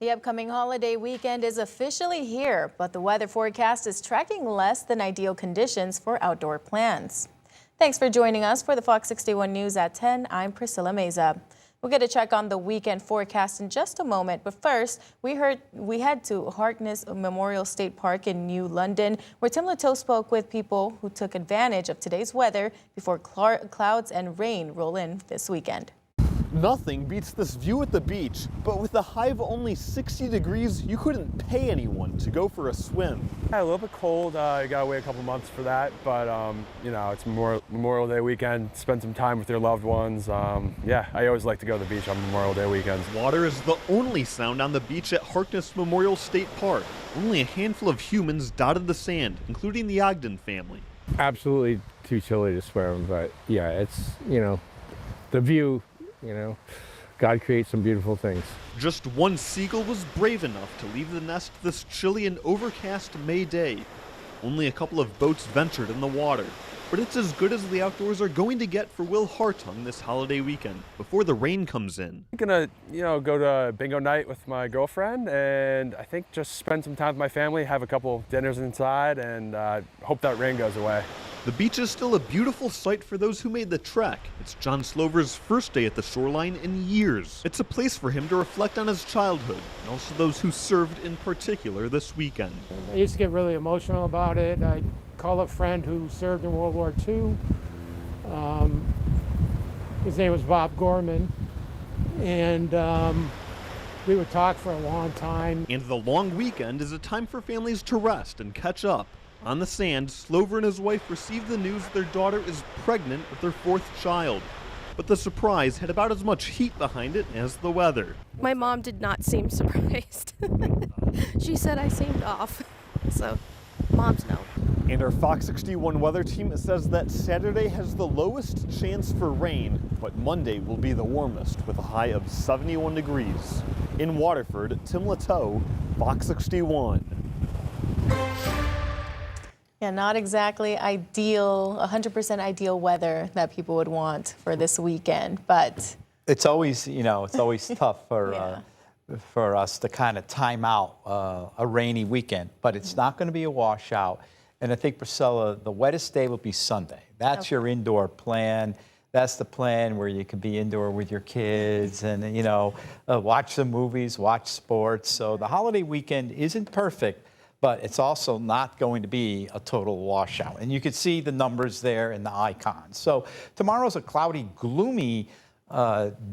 The upcoming holiday weekend is officially here, but the weather forecast is tracking less than ideal conditions for outdoor plans. Thanks for joining us for the Fox 61 News at 10. I'm Priscilla Meza. We'll get a check on the weekend forecast in just a moment, but first, we head to Harkness Memorial State Park in New London, where Tim Latow spoke with people who took advantage of today's weather before clouds and rain roll in this weekend. Nothing beats this view at the beach, but with a high of only 60 degrees, you couldn't pay anyone to go for a swim. Yeah, a little bit cold. You gotta wait a couple months for that, but you know, it's Memorial Day weekend. Spend some time with your loved ones. Yeah, I always like to go to the beach on Memorial Day weekends. Water is the only sound on the beach at Harkness Memorial State Park. Only a handful of humans dotted the sand, including the Ogden family. Absolutely too chilly to swim, but yeah, it's, you know, the view. You know, God creates some beautiful things. Just one seagull was brave enough to leave the nest this chilly and overcast May day. Only a couple of boats ventured in the water, but it's as good as the outdoors are going to get for Will Hartung this holiday weekend before the rain comes in. I'm gonna, go to bingo night with my girlfriend, and I think just spend some time with my family, have a couple dinners inside, and hope that rain goes away. The beach is still a beautiful sight for those who made the trek. It's John Slover's first day at the shoreline in years. It's a place for him to reflect on his childhood, and also those who served in particular this weekend. I used to get really emotional about it. I call a friend who served in World War II. His name was Bob Gorman, and we would talk for a long time. And the long weekend is a time for families to rest and catch up. On the sand, Slover and his wife received the news their daughter is pregnant with their fourth child. But the surprise had about as much heat behind it as the weather. My mom did not seem surprised. She said I seemed off. So, moms know. And our Fox 61 weather team says that Saturday has the lowest chance for rain, but Monday will be the warmest with a high of 71 degrees. In Waterford, Tim Latow, Fox 61. Yeah, not exactly ideal, 100% ideal weather that people would want for this weekend, but it's always, it's always tough for yeah. For us to kind of time out a rainy weekend, but it's not going to be a washout. And I think, Priscilla, the wettest day will be Sunday. That's your indoor plan. That's the plan where you can be indoor with your kids and, watch some movies, watch sports. So the holiday weekend isn't perfect, but it's also not going to be a total washout. And you can see the numbers there in the icons. So tomorrow's a cloudy, gloomy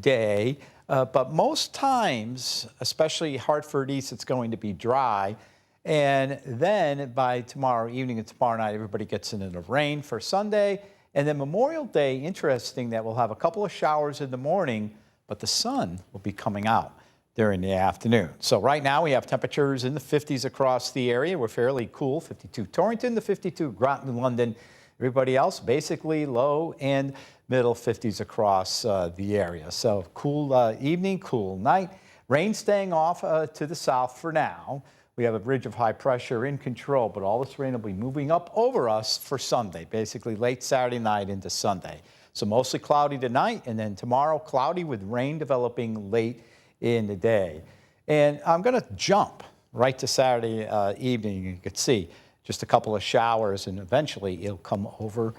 day, but most times, especially Hartford East, it's going to be dry. And then by tomorrow evening and tomorrow night, everybody gets into the rain for Sunday. And then Memorial Day, interesting that we'll have a couple of showers in the morning, but the sun will be coming out during the afternoon. So right now we have temperatures in the 50s across the area. We're fairly cool, 52 Torrington, the 52 Groton, London. Everybody else basically low and middle 50s across the area. So cool evening, cool night. Rain staying off to the south for now. We have a ridge of high pressure in control, but all this rain will be moving up over us for Sunday, basically late Saturday night into Sunday. So mostly cloudy tonight, and then tomorrow cloudy with rain developing late in the day. And I'm going to jump right to Saturday evening. You can see just a couple of showers, and eventually it'll come over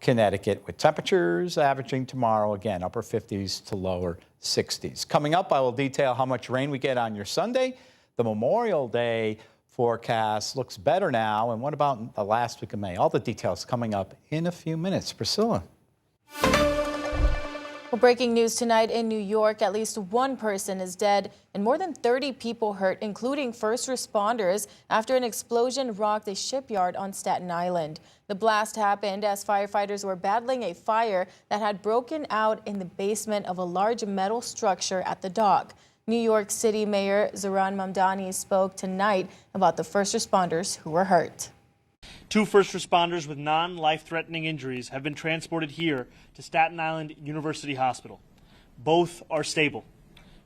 Connecticut with temperatures averaging tomorrow, again, upper 50s to lower 60s. Coming up, I will detail how much rain we get on your Sunday. The Memorial Day forecast looks better now. And what about the last week of May? All the details coming up in a few minutes. Priscilla. Well, breaking news tonight in New York, at least one person is dead and more than 30 people hurt, including first responders, after an explosion rocked a shipyard on Staten Island. The blast happened as firefighters were battling a fire that had broken out in the basement of a large metal structure at the dock. New York City Mayor Zohran Mamdani spoke tonight about the first responders who were hurt. 2 first responders with non-life-threatening injuries have been transported here to Staten Island University Hospital. Both are stable.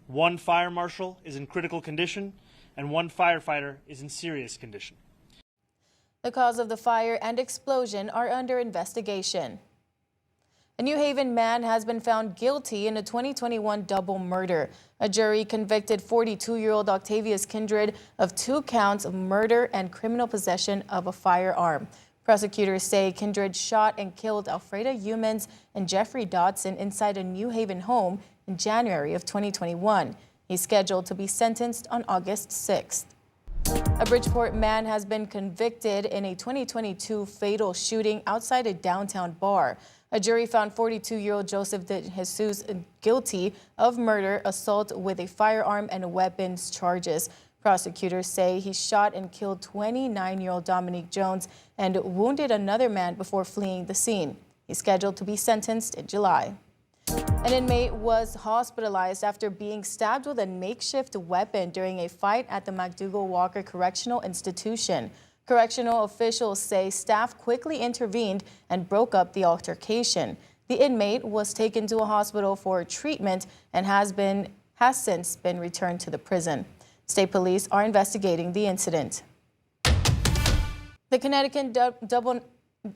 1 fire marshal is in critical condition, and 1 firefighter is in serious condition. The cause of the fire and explosion are under investigation. A New Haven man has been found guilty in a 2021 double murder. A jury convicted 42-year-old Octavius Kindred of 2 counts of murder and criminal possession of a firearm. Prosecutors say Kindred shot and killed Alfreda Humans and Jeffrey Dodson inside a New Haven home in January of 2021. He's scheduled to be sentenced on August 6th. A Bridgeport man has been convicted in a 2022 fatal shooting outside a downtown bar. A jury found 42-year-old Joseph De Jesus guilty of murder, assault with a firearm, and weapons charges. Prosecutors say he shot and killed 29-year-old Dominique Jones and wounded another man before fleeing the scene. He's scheduled to be sentenced in July. An inmate was hospitalized after being stabbed with a makeshift weapon during a fight at the McDougall-Walker Correctional Institution. Correctional officials say staff quickly intervened and broke up the altercation. The inmate was taken to a hospital for treatment and has since been returned to the prison. State police are investigating the incident. The Connecticut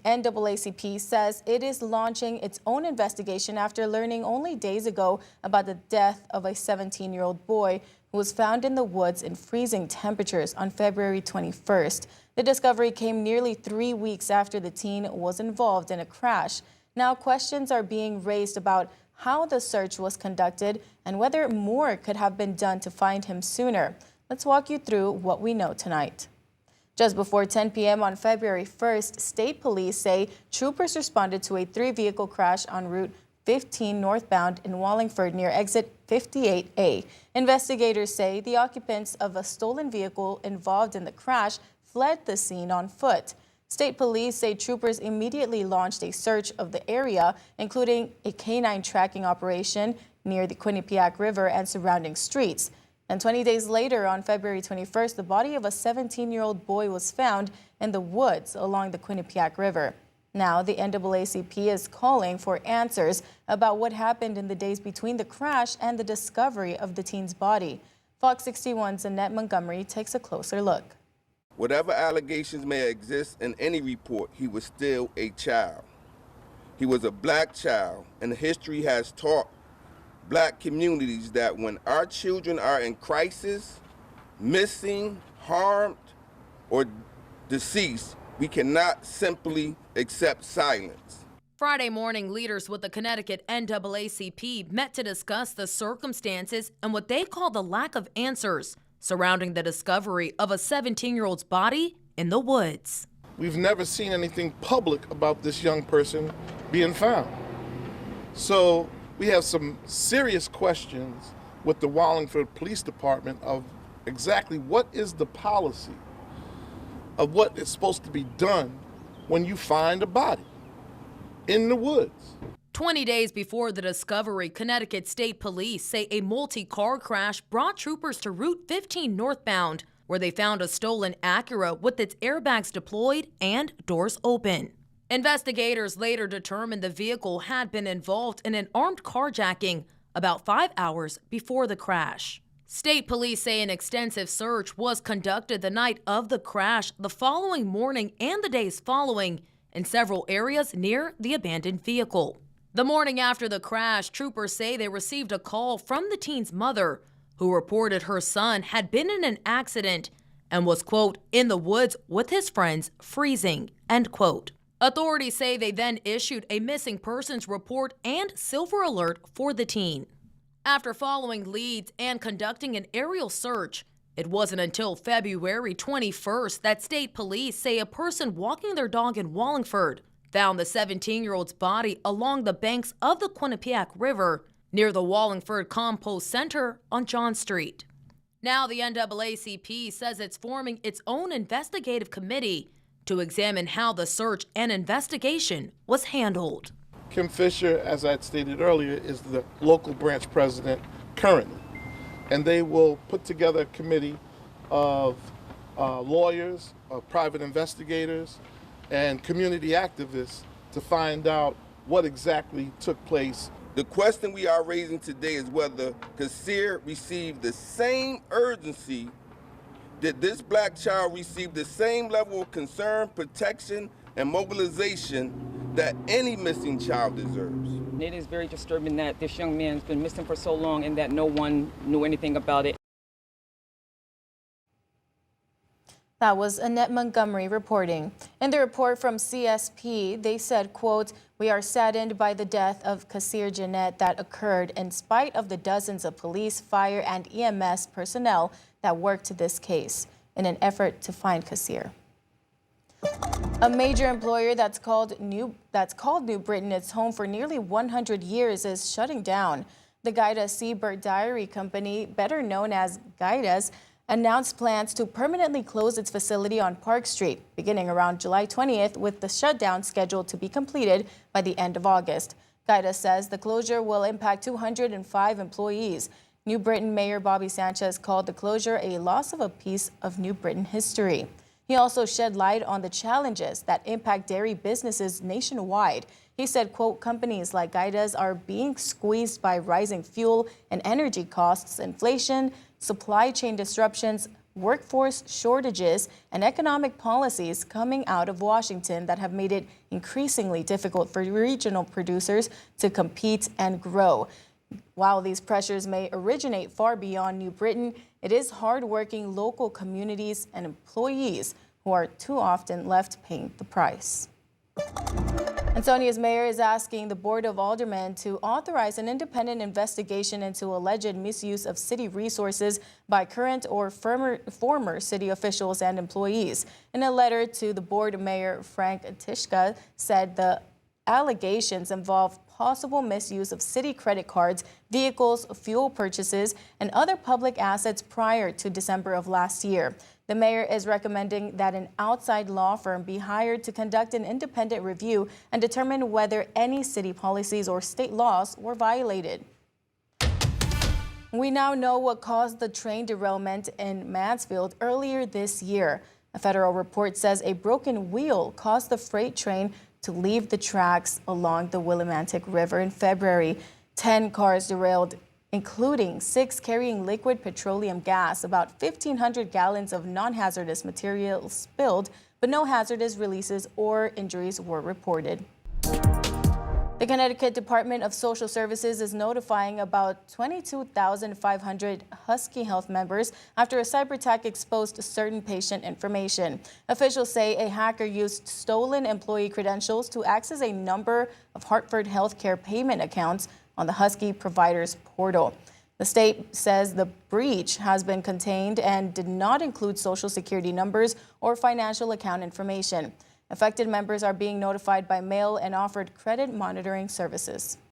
NAACP says it is launching its own investigation after learning only days ago about the death of a 17-year-old boy who was found in the woods in freezing temperatures on February 21st. The discovery came nearly 3 weeks after the teen was involved in a crash. Now questions are being raised about how the search was conducted and whether more could have been done to find him sooner. Let's walk you through what we know tonight. Just before 10 p.m. on February 1st, state police say troopers responded to a 3-vehicle crash on Route 15 northbound in Wallingford near exit 58A. Investigators say the occupants of a stolen vehicle involved in the crash fled the scene on foot. State police say troopers immediately launched a search of the area, including a canine tracking operation near the Quinnipiac River and surrounding streets. And 20 days later, on February 21st, the body of a 17-year-old boy was found in the woods along the Quinnipiac River. Now, the NAACP is calling for answers about what happened in the days between the crash and the discovery of the teen's body. Fox 61's Annette Montgomery takes a closer look. Whatever allegations may exist in any report, he was still a child. He was a black child, and history has taught black communities that when our children are in crisis, missing, harmed, or deceased, we cannot simply accept silence. Friday morning, leaders with the Connecticut NAACP met to discuss the circumstances and what they call the lack of answers surrounding the discovery of a 17-year-old's body in the woods. We've never seen anything public about this young person being found. So we have some serious questions with the Wallingford Police Department of exactly what is the policy of what is supposed to be done when you find a body in the woods. 20 days before the discovery, Connecticut State Police say a multi-car crash brought troopers to Route 15 northbound, where they found a stolen Acura with its airbags deployed and doors open. Investigators later determined the vehicle had been involved in an armed carjacking about 5 hours before the crash. State police say an extensive search was conducted the night of the crash, the following morning, and the days following in several areas near the abandoned vehicle. The morning after the crash, troopers say they received a call from the teen's mother, who reported her son had been in an accident and was, quote, in the woods with his friends freezing, end quote. Authorities say they then issued a missing persons report and silver alert for the teen. After following leads and conducting an aerial search, it wasn't until February 21st that state police say a person walking their dog in Wallingford found the 17-year-old's body along the banks of the Quinnipiac River near the Wallingford Compost Center on John Street. Now the NAACP says it's forming its own investigative committee to examine how the search and investigation was handled. Kim Fisher, as I had stated earlier, is the local branch president currently, and they will put together a committee of lawyers, private investigators, and community activists to find out what exactly took place. The question we are raising today is whether Kasir received the same urgency. Did this black child receive the same level of concern, protection, and mobilization that any missing child deserves. It is very disturbing that this young man's been missing for so long and that no one knew anything about it. That was Annette Montgomery reporting. In the report from CSP, they said, quote, "We are saddened by the death of Kassir Jeanette that occurred in spite of the dozens of police, fire, and EMS personnel that worked this case in an effort to find Kassir." A major employer that's called New Britain its home for nearly 100 years is shutting down. The Guida Seabird Dairy Company, better known as Guida's, announced plans to permanently close its facility on Park Street, beginning around July 20th, with the shutdown scheduled to be completed by the end of August. Guida says the closure will impact 205 employees. New Britain Mayor Bobby Sanchez called the closure a loss of a piece of New Britain history. He also shed light on the challenges that impact dairy businesses nationwide. He said, quote, "Companies like Guida's are being squeezed by rising fuel and energy costs, inflation, supply chain disruptions, workforce shortages, and economic policies coming out of Washington that have made it increasingly difficult for regional producers to compete and grow." While these pressures may originate far beyond New Britain, it is hardworking local communities and employees who are too often left paying the price. Ansonia's mayor is asking the Board of Aldermen to authorize an independent investigation into alleged misuse of city resources by current or former city officials and employees. In a letter to the board, Mayor Frank Tishka said the allegations involve possible misuse of city credit cards, vehicles, fuel purchases, and other public assets prior to December of last year. The mayor is recommending that an outside law firm be hired to conduct an independent review and determine whether any city policies or state laws were violated. We now know what caused the train derailment in Mansfield earlier this year. A federal report says a broken wheel caused the freight train to leave the tracks along the Willimantic River in February. 10 cars derailed, including 6 carrying liquid petroleum gas. About 1,500 gallons of non-hazardous material spilled, but no hazardous releases or injuries were reported. The Connecticut Department of Social Services is notifying about 22,500 Husky Health members after a cyber attack exposed certain patient information. Officials say a hacker used stolen employee credentials to access a number of Hartford healthcare payment accounts on the Husky providers portal. The state says the breach has been contained and did not include social security numbers or financial account information. Affected members are being notified by mail and offered credit monitoring services.